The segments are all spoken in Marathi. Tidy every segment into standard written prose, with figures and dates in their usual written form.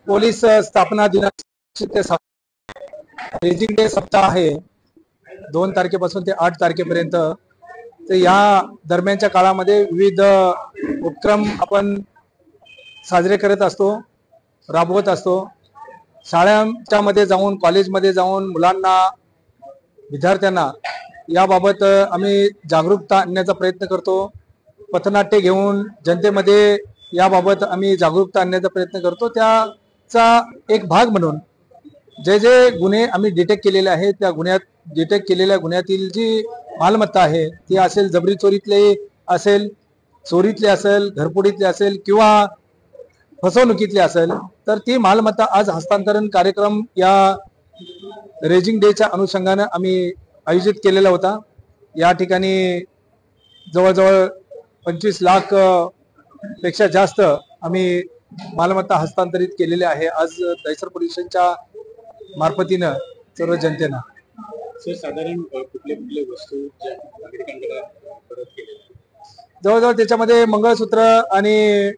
पोलीस स्थापना दिनाचे ते रेजिंग डे सप्ताह आहे 2 तारखेपासून ते 8 तारखेपर्यंत। तर या दरम्यानच्या काळामध्ये विविध उपक्रम आपण साजरे करत असतो, राबवत असतो। शाळांच्या मध्ये जाऊन, कॉलेजमध्ये जाऊन मुलांना, विद्यार्थ्यांना याबाबत आम्ही जागरूकता आणण्याचा प्रयत्न करतो। पथनाट्य घेऊन जनतेमध्ये याबाबत आम्ही जागरूकता आणण्याचा प्रयत्न करतो। त्याचा एक भाग म्हणून जे जे गुन्हे आम्ही डिटेक्ट केलेले आहेत, त्या डिटेक्ट केलेल्या गुन्ह्यातील जी मालमत्ता आहे ती असेल, जबरी चोरीतले असेल, चोरीतले असेल, घरफोडीतले असेल किंवा फसवणुकीतले असेल, तर ती मालमत्ता आज हस्तांतरण कार्यक्रम या रेजिंग डेच्या अनुषंगाने आम्ही आयोजित केलेला होता। या ठिकाणी जवळजवळ 25 लाख पेक्षा जास्त आम्ही मालमत्ता हस्तांतरित केलेले आहे आज दहिसर पोलीस स्टेशनच्या मार्फतीनं सर्व जनतेनं। सर, साधारण कुठले वस्तू नागरिकांकडे परत केले? जवळजवळ त्याच्यामध्ये मंगळसूत्र आणि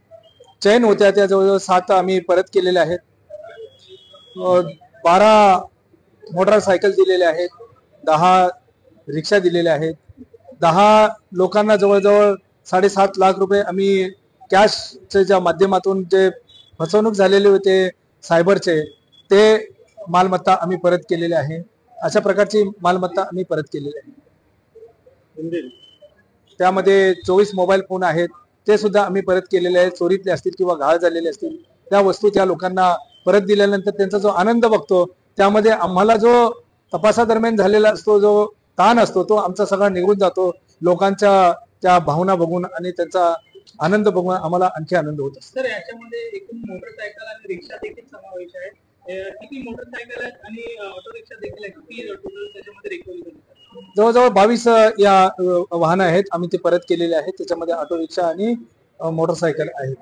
चैन होत्या, त्या जवळजवळ 7 आम्ही परत केलेल्या आहेत। 12 मोटरसायकल दिलेले आहेत, 10 रिक्षा दिलेल्या आहेत, 10 लोकांना जवळजवळ 7.5 लाख रुपये आम्ही कॅशच्या माध्यमातून जे फसवणूक झालेले होते सायबरचे, ते मालमत्ता आम्ही परत केलेले आहे। अशा प्रकारची मालमत्ता आम्ही परत केलेली आहे। त्यामध्ये 24 मोबाईल फोन आहेत, ते सुद्धा आम्ही परत केलेले आहेत। चोरीतले असतील किंवा घाळ झालेले असतील त्या वस्तू त्या लोकांना परत दिल्यानंतर त्यांचा जो आनंद बघतो, त्यामध्ये आम्हाला जो तपासादरम्यान झालेला असतो, जो ताण असतो, तो आमचा सगळा निघून जातो। लोकांच्या त्या भावना बघून आणि त्यांचा आनंद बघून आम्हाला आणखी आनंद होत असतो। सर, याच्यामध्ये एकूण मोटरसायकल आणि रिक्षा देखील समावेश आहे। किती मोटरसायकल आहेत आणि ऑटो रिक्षा देखील आहेत? किती टोटल त्याच्यामध्ये रिकव्हरी झाली? जवळजवळ 22 या वाहनं आहेत, आम्ही ते परत केलेले आहेत। त्याच्यामध्ये ऑटो रिक्षा आणि मोटरसायकल आहेत।